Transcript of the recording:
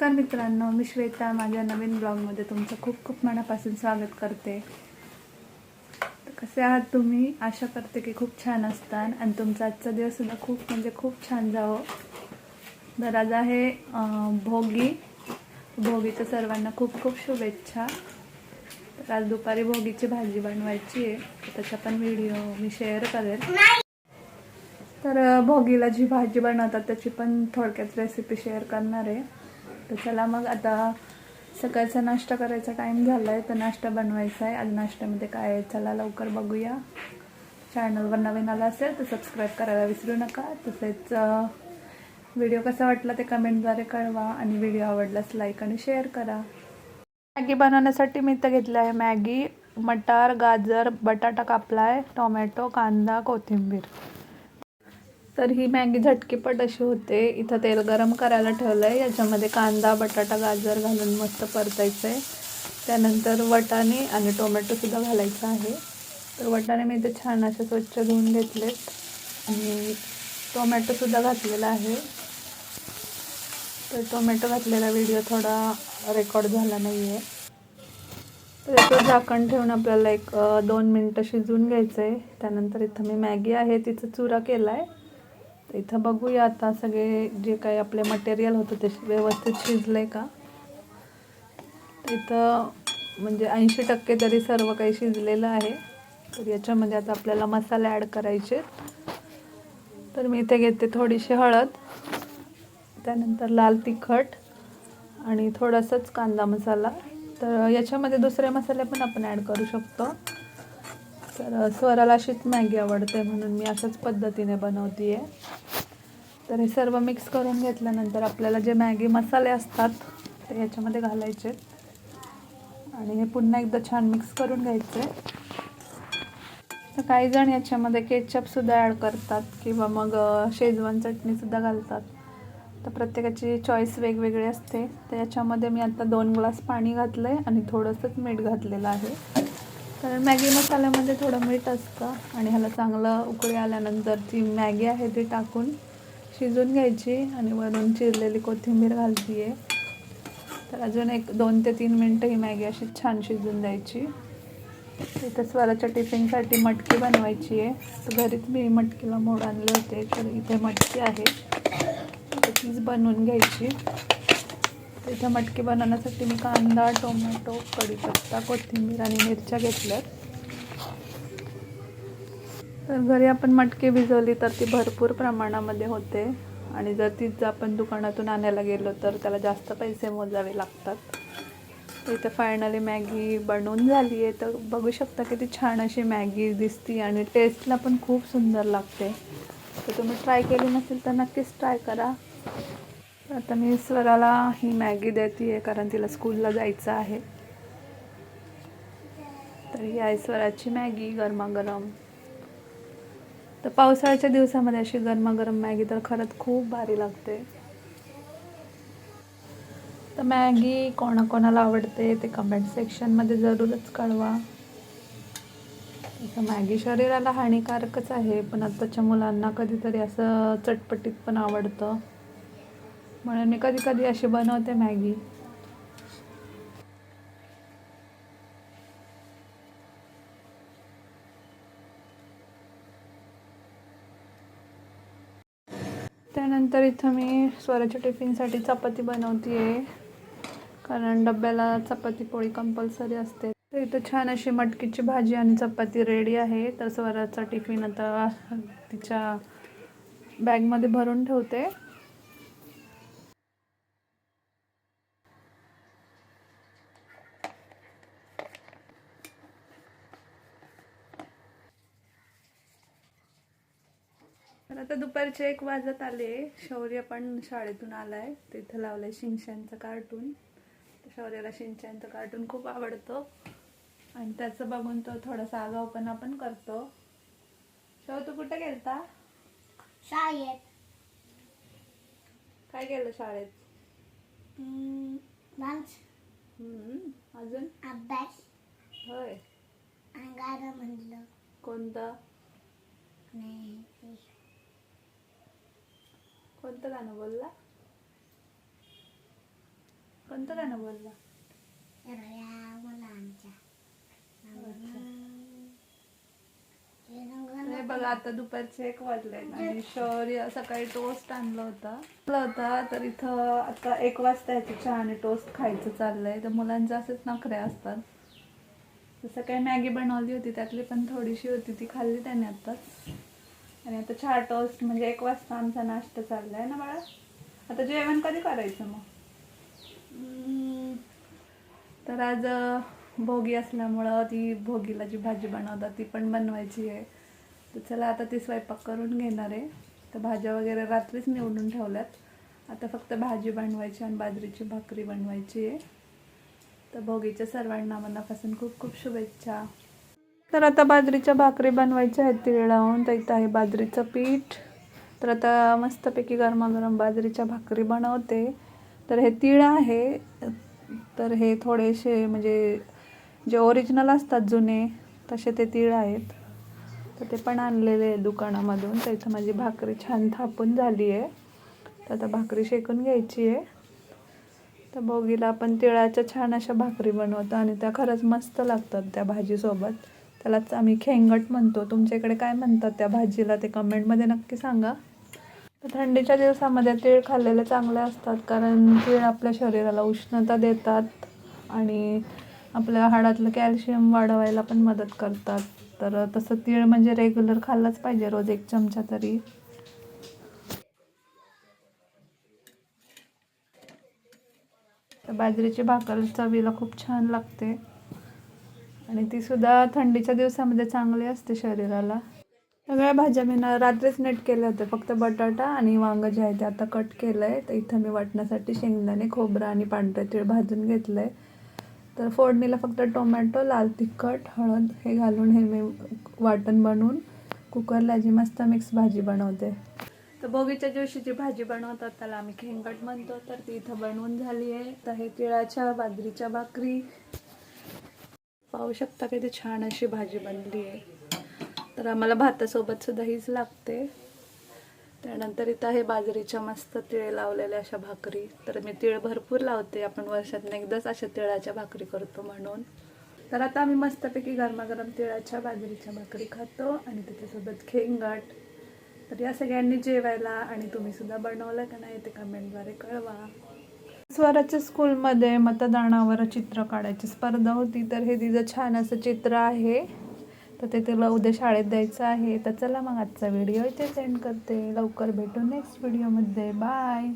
नमस्कार मित्रांनो, मी श्वेता. माझ्या नवीन ब्लॉगमध्ये तुमचं खूप खूप मनापासून स्वागत करते. तर कसे आहात तुम्ही? आशा करते की खूप छान असताल आणि तुमचा आजचा दिवस सुद्धा खूप छान जावं. तर आज आहे भोगीच्या सर्वांना खूप खूप शुभेच्छा. तर आज दुपारी भोगीची भाजी बनवायची आहे, त्याचा पण व्हिडिओ मी शेअर करेल. तर भोगीला जी भाजी बनवतात त्याची पण थोडक्यात रेसिपी शेअर करणार आहे. तर चला मग आता सकाळचा नाश्ता करायचा टाईम झाला आहे, तर नाश्ता बनवायचा आहे. आज नाश्त्यामध्ये काय आहे चला लवकर बघूया. चॅनलवर नवीन आला असेल तर सबस्क्राईब करायला विसरू नका. तसेच व्हिडिओ कसा वाटला ते कमेंटद्वारे कळवा आणि व्हिडिओ आवडल्यास लाईक आणि शेअर करा. मॅगी बनवण्यासाठी मी इथं घेतलं आहे मॅगी, मटार, गाजर, बटाटा कापला आहे, टोमॅटो, कांदा, कोथिंबीर. तर ही मॅगी झटकीपट अशी होते. इथं तेल गरम करायला ठेवलं आहे. याच्यामध्ये कांदा, बटाटा, गाजर घालून मस्त परतायचं आहे. त्यानंतर वाटाणे आणि टोमॅटोसुद्धा घालायचं आहे. तर वाटाणे मी इथे छान असे स्वच्छ धुवून घेतलेत आणि टोमॅटोसुद्धा घातलेला आहे. तर टोमॅटो घातलेला व्हिडिओ थोडा रेकॉर्ड झाला नाही आहे. तर याचं झाकण ठेवून आपल्याला 1-2 मिनटं शिजवून घ्यायचं आहे. त्यानंतर इथं मी मॅगी आहे तिचा चुरा केला आहे. तर इथं बघूया आता सगळे जे काही आपले मटेरियल होतं ते व्यवस्थित शिजलं आहे का. तर इथं म्हणजे 80% तरी सर्व काही शिजलेलं आहे. तर याच्यामध्ये आता आपल्याला मसाले ॲड करायचे. तर मी इथे घेते थोडीशी हळद, त्यानंतर लाल तिखट आणि थोडासाच कांदा मसाला. तर याच्यामध्ये दुसरे मसाले पण आपण ॲड करू शकतो. तर स्वराला अशीच मॅगी आवडते म्हणून मी अशाच पद्धतीने बनवते आहे. तर हे सर्व मिक्स करून घेतल्यानंतर आपल्याला जे मॅगी मसाले असतात ते याच्यामध्ये घालायचे आणि हे पुन्हा एकदा छान मिक्स करून घ्यायचे. तर काही जण याच्यामध्ये केचपसुद्धा ॲड करतात किंवा मग शेजवान चटणीसुद्धा घालतात. तर प्रत्येकाची चॉईस वेगवेगळी असते. तर याच्यामध्ये मी आता 2 ग्लास पाणी घातलं आहे आणि थोडंसंच मीठ घातलेलं आहे. कारण मॅगी मसाल्यामध्ये थोडं मीठ असतं आणि ह्याला चांगलं उकळी आल्यानंतर ती मॅगी आहे ती टाकून शिजवून घ्यायची आणि वरून चिरलेली कोथिंबीर घालते आहे. तर अजून 2 ते 3 मिनटं ही मॅगी अशी छान शिजवून द्यायची. इथं स्वराच्या टिफिनसाठी मटकी बनवायची आहे. तर घरीच मी मटकीला मोड आणले होते, तर इथे मटकी आहे तर तीच बनवून घ्यायची. तर इथं मटकी बनवण्यासाठी मी कांदा, टोमॅटो, कढीपत्ता, कोथिंबीर आणि मिरच्या घेतल्यात. तर घरी आपण मटकी भिजवली तर ती भरपूर प्रमाणामध्ये होते आणि जर तीच आपण दुकानातून आणायला गेलो तर त्याला जास्त पैसे मोजावे लागतात. इथं फायनली मॅगी बनवून झाली आहे. तर बघू शकता किती छान अशी मॅगी दिसते आणि टेस्टला पण खूप सुंदर लागते. तर तुम्ही ट्राय केली नसेल तर नक्कीच ट्राय करा. आता मी स्वराला ही मॅगी देते आहे कारण तिला स्कूलला जायचं आहे. तर ही आहे स्वराची मॅगी गरमागरम. तर पावसाळ्याच्या दिवसामध्ये अशी गरमागरम मॅगी तर खरंच खूप भारी लागते. तर मॅगी कोणाकोणाला आवडते ते कमेंट सेक्शनमध्ये जरूरच कळवा. तसं मॅगी शरीराला हानिकारकच आहे, पण आताच्या मुलांना कधीतरी असं चटपटीत पण आवडतं म्हणून मी कधी कधी अशी बनवते मॅगी. त्यानंतर इथं मी स्वराच्या टिफिनसाठी चपाती बनवते आहे कारण डब्याला चपाती पोळी कंपल्सरी असते. तर इथं छान अशी मटकीची भाजी आणि चपाती रेडी आहे. तर स्वराचा टिफिन आता तिच्या बॅगमध्ये भरून ठेवते. तर आता दुपारचे 1 वाजत आले. शौर्य पण शाळेतून आलाय. तिथं लावलंय शिनचॅनचं कार्टून. शौर्याला शिनचॅनचं कार्टून खूप आवडतं आणि त्याचं बघून तो थोडासा आगाऊपणा पण करतो. शौ, तू कुठे गेलता? शाळेत. काय केलं शाळेत? लंच, अजून अभ्यास, होय. आणि गाणं म्हणलं. कोणतं नाही, कोणतं गाणं बोलला? कोणतं गाणं बोलला? एवढ्या मुलांच्या हे बघा आता दुपारचे 1 वाजले आणि शौर्य सकाळी टोस्ट आणलं होता तर इथं आता 1 वाजता याची चहा आणि टोस्ट खायचं चाललंय. तर मुलांचं असेच नखरे असतात. जसं काही मॅगी बनवली होती त्यातली पण थोडीशी होती ती खाल्ली त्याने आताच. आणि आता चहा टोस्ट म्हणजे 1 वाजता आमचा नाश्ता चाललाय ना बाळा. आता जेवण कधी करायचं मग? तर आज भोगी असल्यामुळं ती भोगीला जी भाजी बनवतात ती पण बनवायची आहे. तर चला आता ती स्वयंपाक करून घेणार आहे. तर भाज्या वगैरे रात्रीच निवडून ठेवल्यात. आता फक्त भाजी बनवायची आणि बाजरीची भाकरी बनवायची आहे. तर भोगीच्या सर्वांना मनापासून खूप खूप शुभेच्छा. तर आता बाजरीच्या भाकरी बनवायच्या आहेत तीळ लावून. तर इथं आहे बाजरीचं पीठ. तर आता मस्तपैकी गरमागरम बाजरीच्या भाकरी बनवते. तर हे तीळ आहे. तर हे थोडेसे म्हणजे जे ओरिजिनल असतात जुने तसे ते तीळ आहेत. तर ते पण आणलेले आहे दुकानामधून. तर इथं माझी भाकरी छान थापून झाली आहे. तर आता भाकरी शेकून घ्यायची आहे. तर भोगीला आपण तिळाच्या छान अशा भाकरी बनवतो आणि त्या खरंच मस्त लागतात त्या भाजीसोबत. त्यालाच आम्ही खेंगट म्हणतो. तुमच्या इकडे काय म्हणतात त्या भाजीला ते कमेंटमध्ये नक्की सांगा. तर थंडीच्या दिवसामध्ये तीळ खाल्लेले चांगले असतात कारण तीळ आपल्या शरीराला उष्णता देतात आणि आपल्या हाडातलं कॅल्शियम वाढवायला पण मदत करतात. तर तसं तीळ म्हणजे रेग्युलर खाल्लंच पाहिजे, रोज 1 चमचा तरी. तर बाजरीची भाकर चवीला खूप छान लागते आणि ती सुद्धा थंडीच्या दिवसामध्ये चांगली असते शरीराला. सगळ्या भाज्या मी रात्रीच नीट केल्या होत्या. फक्त बटाटा आणि वांगं जे आहे ते आता कट केलं आहे. तर इथं मी वाटण्यासाठी शेंगदाणे, खोबरं आणि पांढरे तीळ भाजून घेतलं आहे. तर फोडणीला फक्त टोमॅटो, लाल तिखट, हळद हे घालून हे मी वाटण बनवून कुकरला जी मस्त मिक्स भाजी बनवते. तर भोगीच्या दिवशी जी भाजी बनवतात त्याला आम्ही खेंगट म्हणतो. तर ती इथं बनवून झाली आहे. तर हे तिळाच्या बाजरीच्या भाकरी पाहू शकता किती छान अशी भाजी बनली आहे. तर आम्हाला भातासोबत सुद्धा हीच लागते. त्यानंतर इथं आहे बाजरीच्या मस्त तीळ लावलेल्या अशा भाकरी. तर मी तीळ भरपूर लावते. आपण वर्षातून एकदाच अशा तिळाच्या भाकरी करतो म्हणून. तर आता आम्ही मस्तपैकी गरमागरम तिळाच्या बाजरीच्या भाकरी खातो आणि त्याच्यासोबत खेंगाट. तर या सगळ्यांनी जेवायला आणि तुम्ही सुद्धा बनवलं का नाही ते कमेंटद्वारे कळवा. स्वराच्या स्कूलमध्ये मतदानावर चित्र काढायची स्पर्धा होती. तर हे तिचं छान असं चित्र आहे. तर ते तिला उद्या शाळेत द्यायचं आहे. तर चला मग आजचा व्हिडिओ इथे सेंड करते. लवकर भेटू नेक्स्ट व्हिडिओमध्ये. बाय.